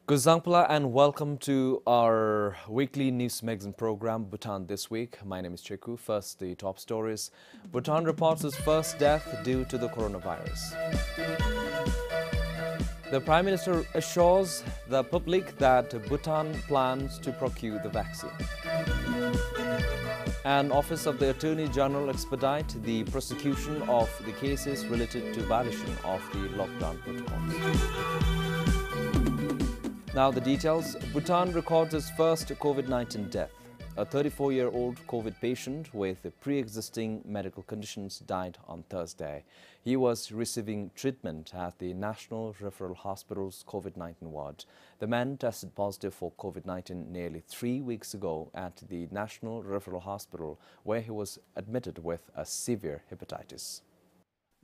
Guzangpala and welcome to our weekly news magazine program, Bhutan This Week. My name is Cheku. First, the top stories. Bhutan reports its first death due to the coronavirus. The Prime Minister assures the public that Bhutan plans to procure the vaccine. And Office of the Attorney General expedite the prosecution of the cases related to violation of the lockdown protocols. Now the details. Bhutan records its first COVID-19 death. A 34-year-old COVID patient with pre-existing medical conditions died on Thursday. He was receiving treatment at the National Referral Hospital's COVID-19 ward. The man tested positive for COVID-19 nearly 3 weeks ago at the National Referral Hospital, where he was admitted with a severe hepatitis.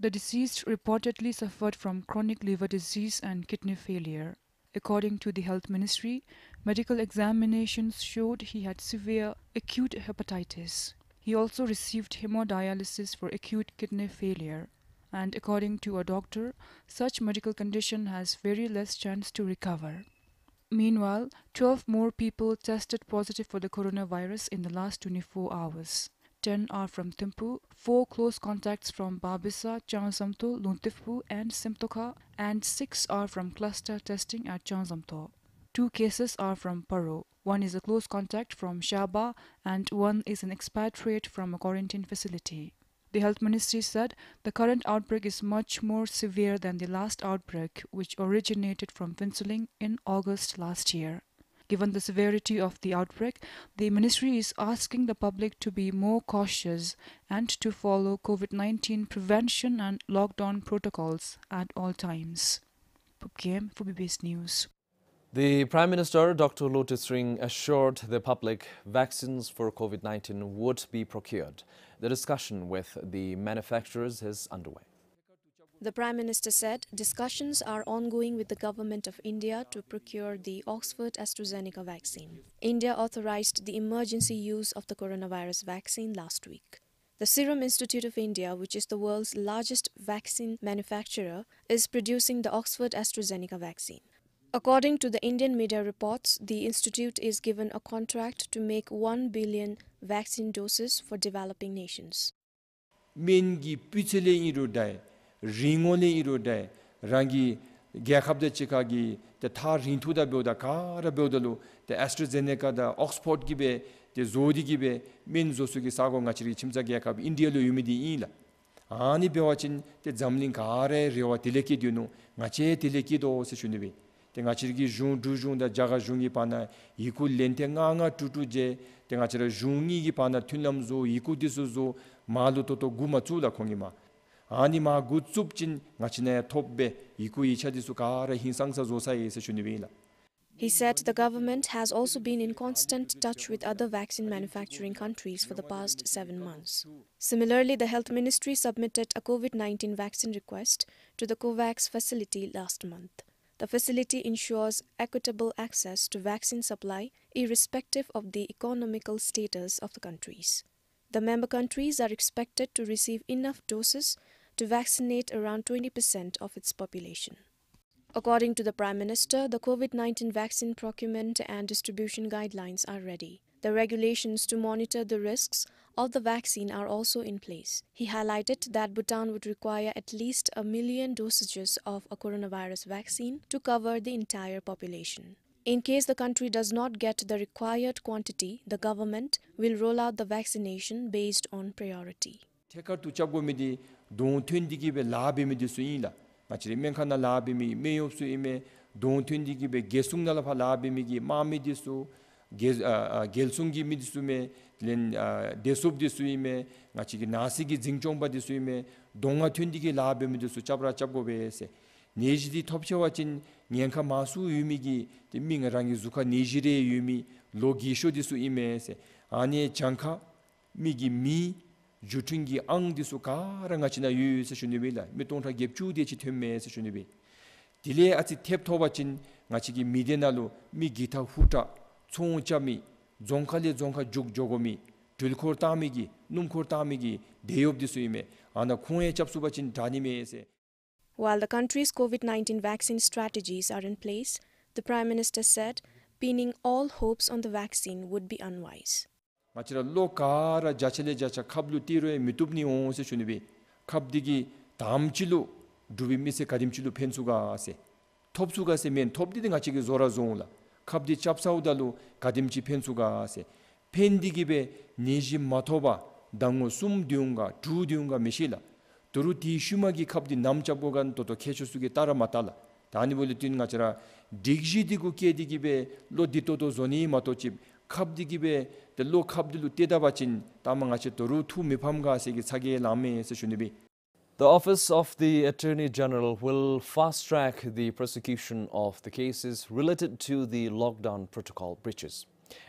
The deceased reportedly suffered from chronic liver disease and kidney failure. According to the Health Ministry, medical examinations showed he had severe acute hepatitis. He also received hemodialysis for acute kidney failure. And according to a doctor, such medical condition has very less chance to recover. Meanwhile, 12 more people tested positive for the coronavirus in the last 24 hours. 10 are from Thimphu, 4 close contacts from Babisa, Changsamto, Luntiphu and Simtoka, and 6 are from cluster testing at Changsamto. 2 cases are from Paro. 1 is a close contact from Shaba and 1 is an expatriate from a quarantine facility. The Health Ministry said the current outbreak is much more severe than the last outbreak, which originated from Phinseling in August last year. Given the severity of the outbreak, the ministry is asking the public to be more cautious and to follow COVID-19 prevention and lockdown protocols at all times. Pupkiem for BBS News. The Prime Minister, Dr. Lote Sring, assured the public vaccines for COVID-19 would be procured. The discussion with the manufacturers is underway. The Prime Minister said discussions are ongoing with the Government of India to procure the Oxford AstraZeneca vaccine. India authorized the emergency use of the coronavirus vaccine last week. The Serum Institute of India, which is the world's largest vaccine manufacturer, is producing the Oxford AstraZeneca vaccine. According to the Indian media reports, the institute is given a contract to make 1 billion vaccine doses for developing nations. ringole irude rangi gyakhabde chikagi the thar rintuda beuda kara beudalo the AstraZeneca da Oxford gibe the zodi gibe min zosugi sago ngachiri chimja gyakab India lo yumidi ila ani bewachin the zamling kare rewa tileki dyunu ngache tileki do se shunibi the ngachiri jun du jun da jaga jungi pana iku lente nga tutu je the ngachira jungi gi pana thunlamzo iku disuzo malu to guma chula khongima 아니마 굿sup진 ngachine tobbe ikui chadisu kara hinsangsa zosae se shunibila. He said the government has also been in constant touch with other vaccine manufacturing countries for the past 7 months. Similarly, the Health Ministry submitted a COVID-19 vaccine request to the COVAX facility last month. The facility ensures equitable access to vaccine supply irrespective of the economical status of the countries. The member countries are expected to receive enough doses to vaccinate around 20% of its population. According to the Prime Minister, the COVID-19 vaccine procurement and distribution guidelines are ready. The regulations to monitor the risks of the vaccine are also in place. He highlighted that Bhutan would require at least 1 million dosages of a coronavirus vaccine to cover the entire population. In case the country does not get the required quantity, the government will roll out the vaccination based on priority. gelsungi midisume len desub disuime ngachigi nasigi jingchongba disuime donga thundigi labe midisu chabra chabgobese nejidi topchewachin nyenka masu yumigi timmingarangi zuka nejire yumi logisho disu imese ani chanka migi mi jutungi ang disu karangachina yuse shunibila mitonta gebchu dechi themmese shunibi dile ati teptobachin ngachigi midenalu mi gita huta 총점이 종칼리 종칼 죽조고미 들코르타미기 num코르타미기 대엽디수임에 아나 공에 접수받친 다니메에세. While the country's COVID-19 vaccine strategies are in place, The Prime Minister said pinning all hopes on the vaccine would be unwise. 마치라 로카라 자체레 자차 갑루 띠로에 미투브니 온세 주니비 갑디기 다음질로 두비미세 가dim질로 펜수가세 톱수가세 멘 톱디든 같이 그 조라종라 갑디 짭사우달로 가dim지 펜수가세 펜디기베 니지 마토바 당고 숨디운가 두디운가 메실라 도루디 슈마기 갑디 남잡고간 또도 캐슈수기 따라 맞달라 다니볼리 뛰는 것처럼 딕지디고 깨디기베 로디토도 존이 마토집 갑디기베 로 갑디루 떼다바친 따망아치 도루 투 미팜가세기 사기에 남에서 주니비. The Office of the Attorney General will fast-track the prosecution of the cases related to the lockdown protocol breaches.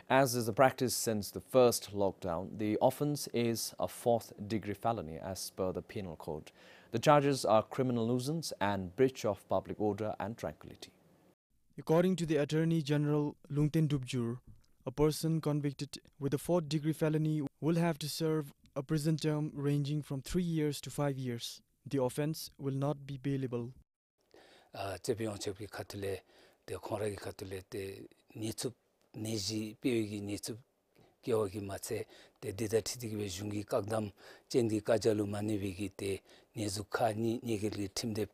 As is the practice since the first lockdown, the offence is a fourth-degree felony as per the Penal Code. The charges are criminal nuisance and breach of public order and tranquility. According to the Attorney General Lungten Dubjur, a person convicted with a fourth-degree felony will have to serve a prison term ranging from 3 years to 5 years. The offence will not be bailable. gyawagi matse de didatidi be jungi kagdam chengi kajalu manivigi te nezu khani negeli timde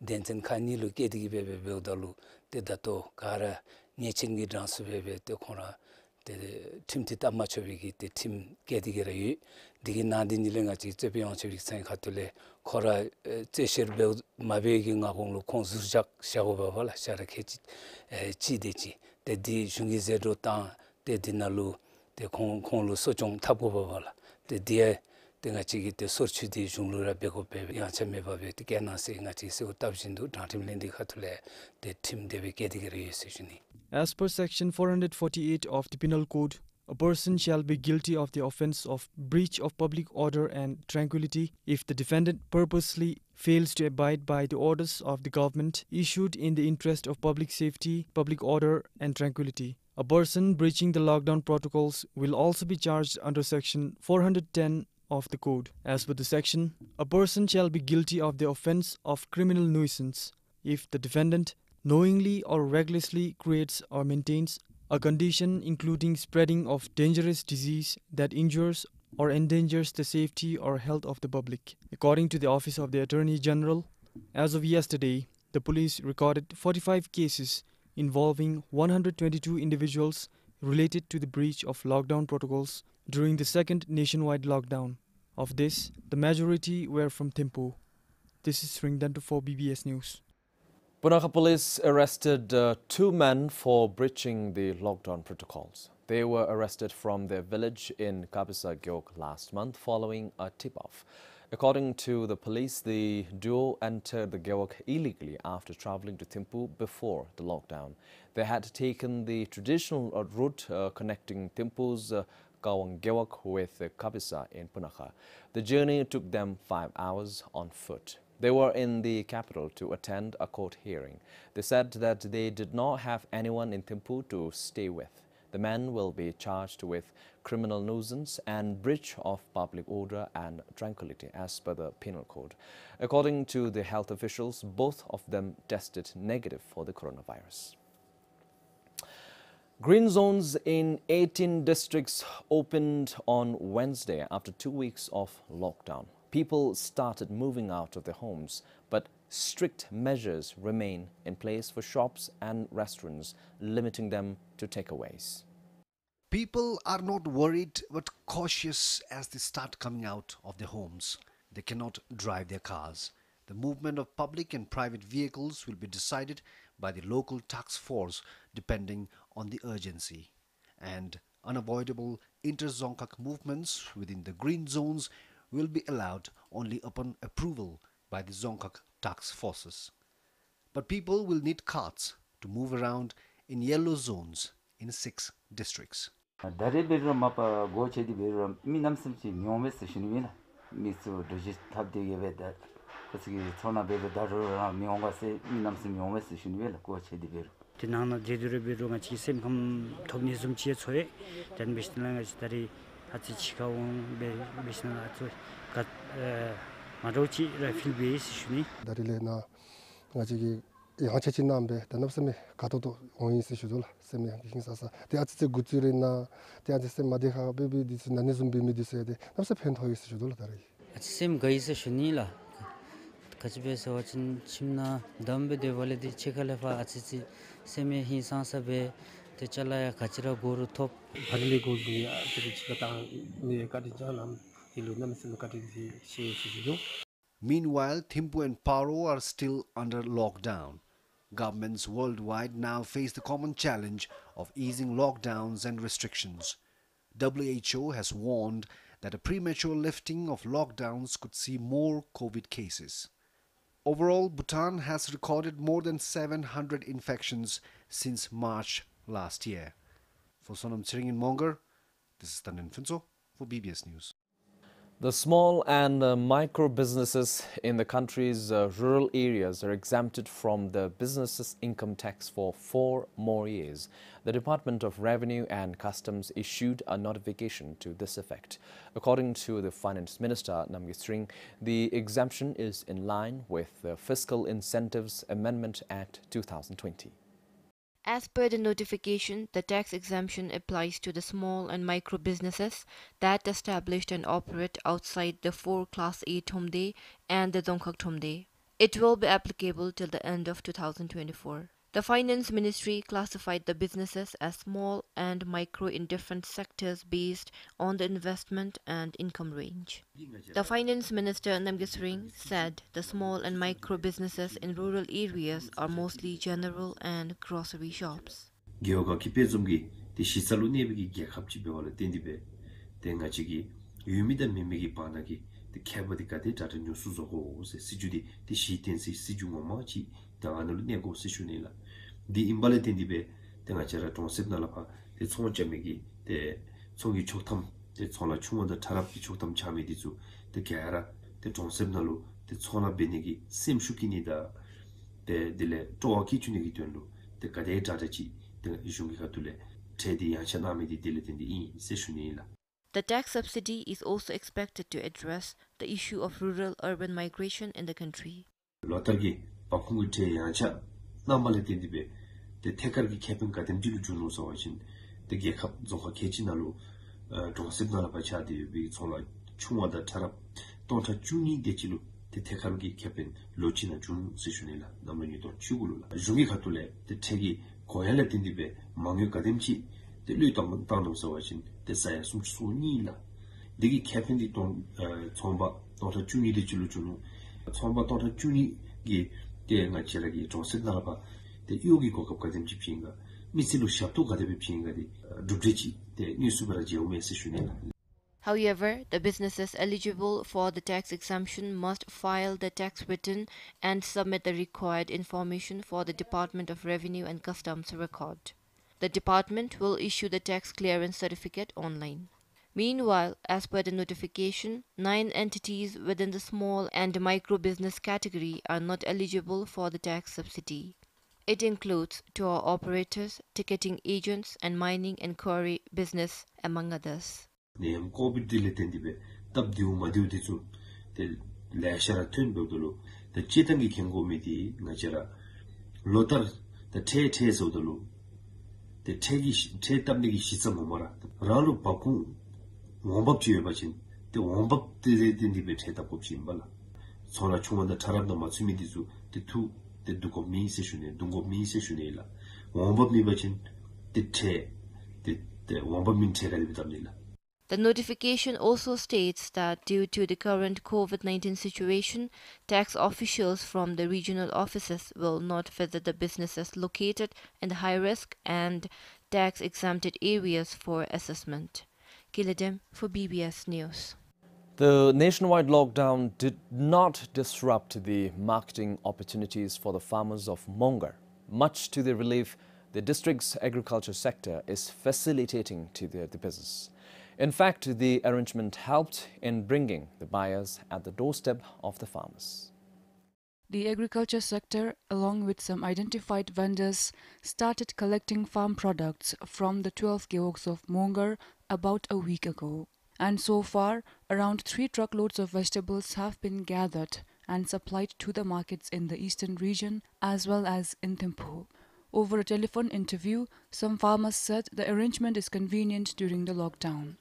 densen khani lu kedigi be beodalu de dato kara nechengi dansu be te khora de timti tamachobigi te tim kedigi rayi digi nadin nilenga chi chepion chobik sai khatule khora chesher be mabegi ngagonglu khonsurjak shagoba bala shara khechi chi dechi de di jungi zero ta de dinalu de konglu sochong tapo bala de die denga chigi de sorchu di junglura bego be ya cheme ba be de gena se nga chi se tabjin du datim lendi khatle de tim de be kedigere yesini. As per section 448 of the Penal Code, a person shall be guilty of the offence of breach of public order and tranquility if the defendant purposely fails to abide by the orders of the government issued in the interest of public safety, public order and tranquility. A person breaching the lockdown protocols will also be charged under section 410 of the code. As per the section, a person shall be guilty of the offence of criminal nuisance if the defendant knowingly or recklessly creates or maintains a condition including spreading of dangerous disease that injures or endangers the safety or health of the public. According to the Office of the Attorney General, as of yesterday, the police recorded 45 cases involving 122 individuals related to the breach of lockdown protocols during the second nationwide lockdown. Of this, the majority were from Thimphu. This is Sringdantu for BBS News. Punakha police arrested 2 men for breaching the lockdown protocols. They were arrested from their village in Kapisa Gyok last month following a tip-off. According to the police, the duo entered the Gyok illegally after traveling to Thimphu before the lockdown. They had taken the traditional route connecting Thimphu's Kawang Gyok with Kapisa in Punakha. The journey took them 5 hours on foot. They were in the capital to attend a court hearing. They said that they did not have anyone in Thimphu to stay with. The men will be charged with criminal nuisance and breach of public order and tranquility as per the Penal Code. According to the health officials, both of them tested negative for the coronavirus. Green zones in 18 districts opened on Wednesday after 2 weeks of lockdown. People started moving out of their homes, but strict measures remain in place for shops and restaurants, limiting them to takeaways. People are not worried but cautious as they start coming out of their homes. They cannot drive their cars. The movement of public and private vehicles will be decided by the local task force depending on the urgency. And unavoidable inter-Dzongkhag movements within the green zones will be allowed only upon approval by the Dzongkhag task forces. But people will need carts to move around in yellow zones in 6 districts. Tinana jedure biru ngachi semkham thogni sumchi choe dan bisnala ngachi dari hachi chikaung be bisnala choe kat marochi rafil base shuni darile na ngachi 양체치 남베 단업스메 가도도 원인스 주돌 세미 행사사 대아츠 구츠리나 대아츠 마데하 베비 디스 나네즘 비미디스에 대 남스 펜토이스 주돌 다리 sim gaisa shunila kachbeso wachin chimna dambe devaledi chekalefa achichi seme hi sansabe te chalaya kachira goru top bhagli gogi ati chikata ne kati janam ilu namse kati si. Meanwhile, Thimphu and Paro are still under lockdown. Governments worldwide now face the common challenge of easing lockdowns and restrictions. WHO has warned that a premature lifting of lockdowns could see more COVID cases. Overall, Bhutan has recorded more than 700 infections since March last year. For Sonam Tsering in Mongar, this is Tanin Finso for BBS News. The small and micro businesses in the country's rural areas are exempted from the business's income tax for 4 more years. The Department of Revenue and Customs issued a notification to this effect. According to the Finance Minister, Namgyal Sring, the exemption is in line with the Fiscal Incentives Amendment Act 2020. As per the notification, the tax exemption applies to the small and micro businesses that established and operate outside the 4 Class A Thomde and the Dzongkhag Thomde. It will be applicable till the end of 2024. The Finance Ministry classified the businesses as small and micro in different sectors based on the investment and income range. The Finance Minister Namgyal Sring said the small and micro businesses in rural areas are mostly general and grocery shops. Gyoga kipezumgi the shisalunebigi gyakapchi bewala tendibe tengachigi yumida memegi panagi the kabadikade tata nyusuzo se sijudi the shitensi sijungomachi the analunego sishunela the imbale tendibe tengachara tonsepnalapa the tsonjamegi the tsongi choktam the tsona chunga the tarapki choktam chamedizu the gyara the tonsepnalu the tsona benegi sim shukini da the dile toaki chunigi tenlu the kade tatachi the ishungi katule tedi yanchanamedi dile tendi seshunela. The tax subsidy is also expected to address the issue of rural-urban migration in the country. Lotargi pakungu te yancha namale tendibe the tekargi kepin kadem dilu junu sawajin the gekap zonka kechinalu donsibnala bachadi bi sola chunga da tarap tonta juni dechilu the tekargi kepin lochina jun seshunela namani do chugulula jungi katule the tegi koyale tendibe mangyo kademchi the lutam tandom sawajin the saya sum sunila digi kepin di ton chomba tonta juni dechilu junu chomba tonta juni gi de nga cheragi donsibnala ba the yogi kokap kademchi pinga misilu shaptu kadebe pinga di dubrechi the newsubera jeume seshunela. However, the businesses eligible for the tax exemption must file the tax return and submit the required information for the Department of Revenue and Customs record. The department will issue the tax clearance certificate online. Meanwhile, as per the notification, 9 entities within the small and micro business category are not eligible for the tax subsidy. It includes tour operators, ticketing agents, and mining and quarry business, among others. Name COVID diletendibe tabdiu madiu dizu the lashara tun bodulu the chitangi kengo medi ngachara lotar the te sodulu the tegi te tabnigi shisamomara ralu paku wombab jiebachin the wombab diletendibe te tapopchin bala sona chunga the tarabna matsumi dizu the two the duko mi seshune dungo mi seshunela wombab mi bachin the te the wombab min te galibtamnila. The notification also states that due to the current COVID-19 situation, tax officials from the regional offices will not visit the businesses located in the high-risk and tax-exempted areas for assessment. Kiladem for BBS News. The nationwide lockdown did not disrupt the marketing opportunities for the farmers of Mongar. Much to their relief, the district's agriculture sector is facilitating to the business. In fact, the arrangement helped in bringing the buyers at the doorstep of the farmers. The agriculture sector, along with some identified vendors, started collecting farm products from the 12 kiosk of Mongar about a week ago. And so far, around 3 truckloads of vegetables have been gathered and supplied to the markets in the eastern region as well as in Thimphu. Over a telephone interview, some farmers said the arrangement is convenient during the lockdown.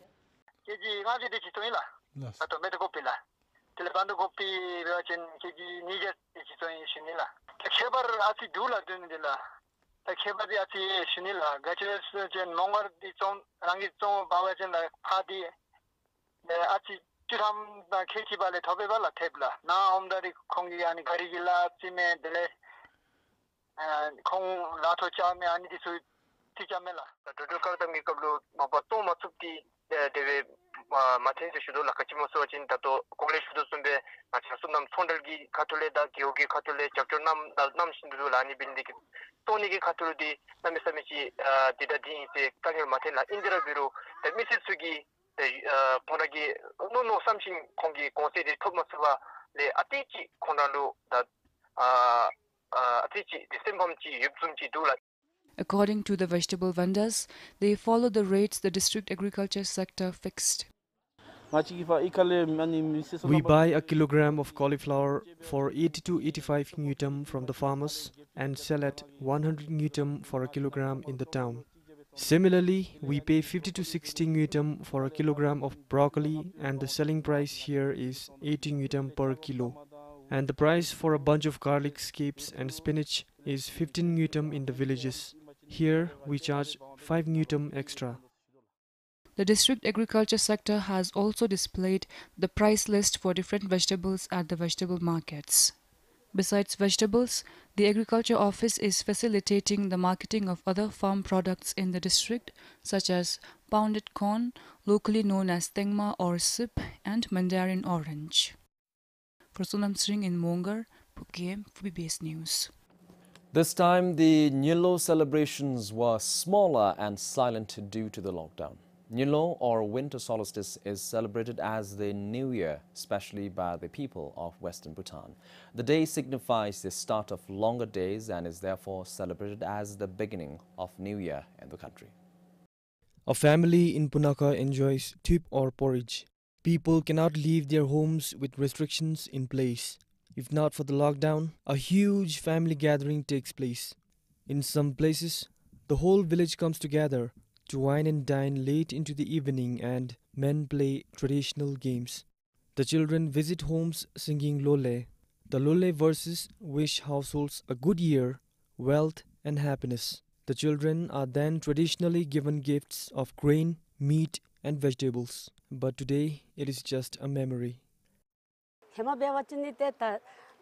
According to the vegetable vendors, they follow the rates the district agriculture sector fixed. We buy a kilogram of cauliflower for 80 to 85 newton from the farmers and sell at 100 newton for a kilogram in the town. Similarly, we pay 50 to 60 newton for a kilogram of broccoli, and the selling price here is 80 newton per kilo. And the price for a bunch of garlic, scapes and spinach is 15 newton in the villages. Here we charge 5 newton extra. The district agriculture sector has also displayed the price list for different vegetables at the vegetable markets. Besides vegetables, the agriculture office is facilitating the marketing of other farm products in the district, such as pounded corn, locally known as tengma or sip, and mandarin orange. For Sonam Singh in Mongar, Phuket, PBS News. This time, the Nyilo celebrations were smaller and silent due to the lockdown. Nyilo, or winter solstice, is celebrated as the New Year, especially by the people of Western Bhutan. The day signifies the start of longer days and is therefore celebrated as the beginning of New Year in the country. A family in Punakha enjoys tup or porridge. People cannot leave their homes with restrictions in place. If not for the lockdown, a huge family gathering takes place. In some places, the whole village comes together to wine and dine late into the evening, and men play traditional games. The children visit homes singing lole. The lole verses wish households a good year, wealth and happiness. The children are then traditionally given gifts of grain, meat and vegetables. But today it is just a memory.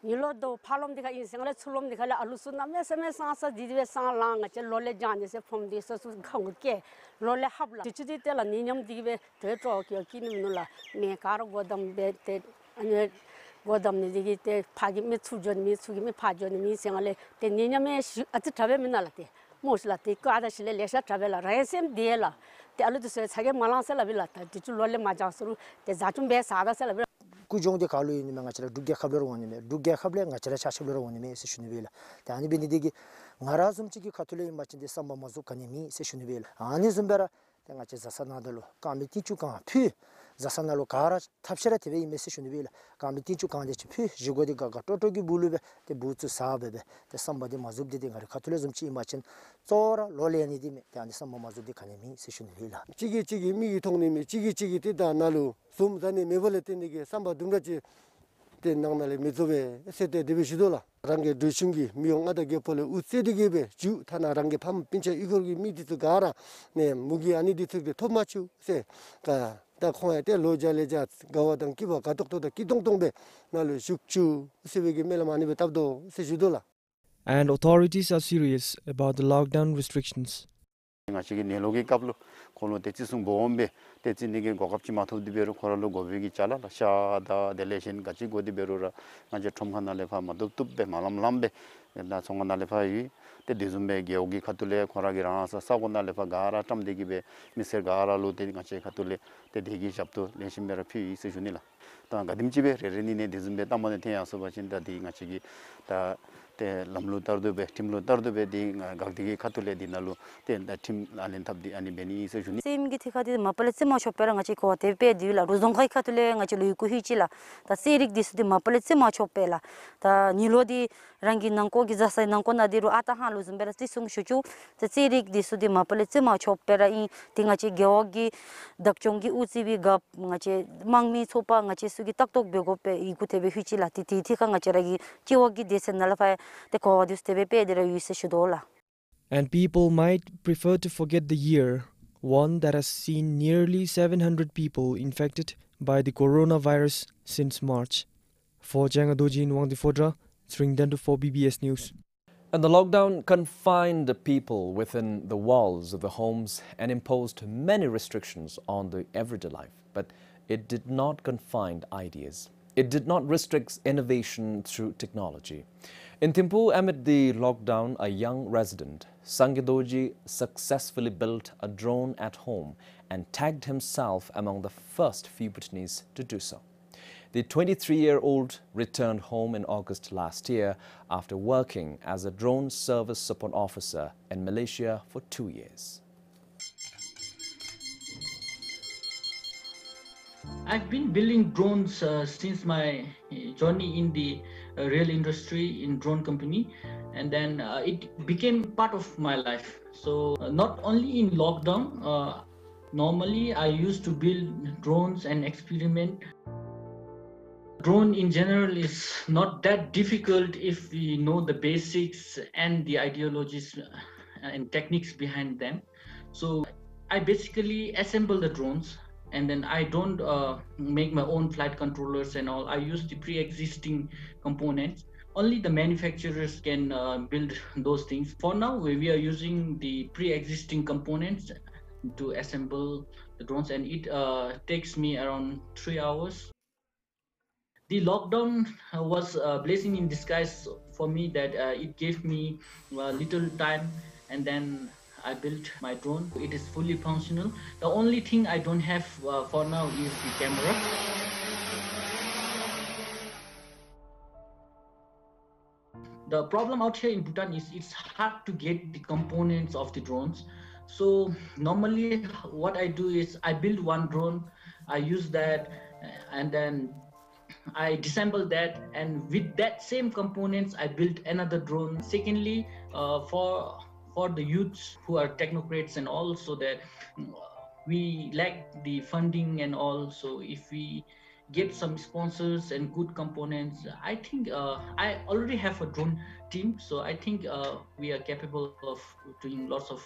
Nilodo palom dikha insengale chulom dikha la alusu namne seme sansa didive san lang che lole janje se from this so khang ke lole habla tichidi tela ninyam dive te tro kyo kinula me kar godam be te ane godam ni digi te phagi me chujon mi chugi me phajon mi sengale te ninyame ati trabe minala te mosla te ka da sile lesha trabe la resem diela te alu de se chage malang se la bilata tichu lole majasuru te zachum be sada se la kujonde kalu ni ngachara dugge khabler woni me dugge khable ngachara chashibler woni me se shunibela ta ani benidigi ngara sumchigi khatule machinde samba mazu kanimi se shunibela ani zumbera ngache zasanadalo kamiti chuka phi zasanalo kara thapshara tebe me se shunibela kamiti chuka de phi jigodi ga totogi bulube te butsu sabebe te samba de mazub de ngari khatule zumchi machin tsora lole ani de me te ani samba mazu de kanimi se shunibela chigi mi thongni chigi te da nalu sumzani mebole tendige samba dungachi te nangnale mezobe sete debishidola range dushungi miongada gepole utsedigebe ju thana range pham pinche igorgi miditu gara ne mugi ani ditukde thomachu se ka da khoya te lojaleja gawadang kiba gadokto da kidongdongbe nalu shukchu sebege melamani betabdo sejudola. And authorities are serious about the lockdown restrictions. ngachigi nelogi kaplo kono techisung bombe techinige gokapchi mathodi beru koralo gobegi chala shada delation gachi godi berura ngaje thomkhana lefa maduptubbe malam lambe na songana lefa yi te dizumbe geogi khatule khoragi rasa sagona lefa gara tamdigibe miser gara lo te ngache khatule te degi chapto leshimera phi se junila ta gadimchibe rereni ne dizumbe tamone the aso bachinda di ngachigi ta te lamlu tardu be timlu tardu be di gagdi khatule di nalu te da tim alin tabdi ani beni se juni sim gi thikadi mapale chema chopera ngachi ko te pe di la ruzong khai khatule ngachi lui ku hi chila ta serik dis di mapale chema chopela ta nilo di rangi nangko gi jasai nangko na di ru ata ha lu zumbera ti sung shuchu te serik dis di mapale chema chopera I tingachi geogi dakchongi uchi bi gap ngachi mangmi chopa ngachi sugi taktok bego pe I ku te be hi chila ti thika ngachi ragi chiwogi desen nala fa te ko dis te be pe de yu se shudola. And people might prefer to forget the year, one that has seen nearly 700 people infected by the coronavirus since March. For Jangadoji in Wangdifodra, Sringdandu for BBS News. And the lockdown confined the people within the walls of the homes and imposed many restrictions on the everyday life. But it did not confine ideas. It did not restrict innovation through technology. In Thimphu, amid the lockdown, a young resident, Sangidoji, successfully built a drone at home and tagged himself among the first few Bhutanese to do so. The 23-year-old returned home in August last year after working as a drone service support officer in Malaysia for 2 years. I've been building drones since my journey in the rail industry in drone company, and then it became part of my life. So not only in lockdown, normally I used to build drones and experiment. Drone in general is not that difficult if we know the basics and the ideologies and techniques behind them. So I basically assemble the drones, and then I don't make my own flight controllers and all. I use the pre-existing components. Only the manufacturers can build those things. For now, we are using the pre-existing components to assemble the drones, and it takes me around 3 hours. The lockdown was a blessing in disguise for me, that it gave me little time, and then I built my drone. It is fully functional. The only thing I don't have for now is the camera. The problem out here in Bhutan is it's hard to get the components of the drones. So normally what I do is I build one drone, I use that, and then I disassemble that, and with that same components I built another drone. Secondly, for the youths who are technocrats and all, so that we lack the funding and all, so if we get some sponsors and good components, I think I already have a drone team, so I think we are capable of doing lots of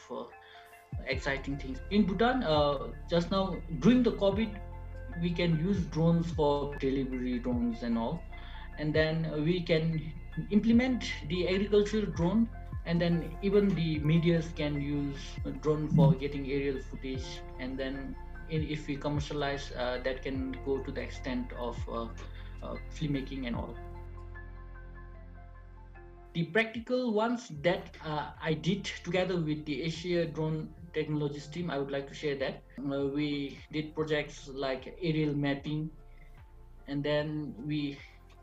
exciting things. In Bhutan, just now during the COVID, we can use drones for delivery drones and all, and then we can implement the agricultural drone, and then even the medias can use a drone for getting aerial footage, and then if we commercialize, that can go to the extent of filmmaking and all. The practical ones that I did together with the Asia Drone Technologies team, I would like to share that. We did projects like aerial mapping, and then we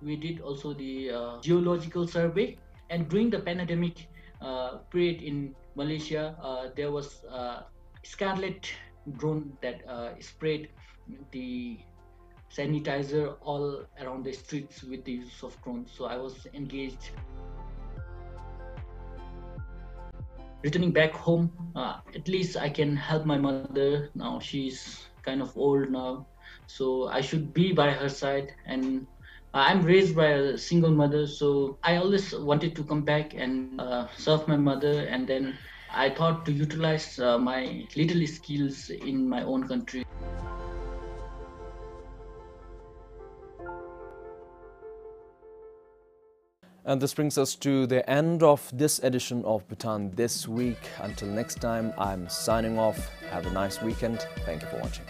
did also the geological survey. And during the pandemic period in Malaysia, there was Scarlet drone that sprayed the sanitizer all around the streets with the use of drones. So I was engaged. Returning back home, at least I can help my mother. Now she's kind of old now, so I should be by her side. And I'm raised by a single mother, so I always wanted to come back and serve my mother, and then I thought to utilize my little skills in my own country. And this brings us to the end of this edition of Bhutan This Week. Until next time, I'm signing off. Have a nice weekend. Thank you for watching.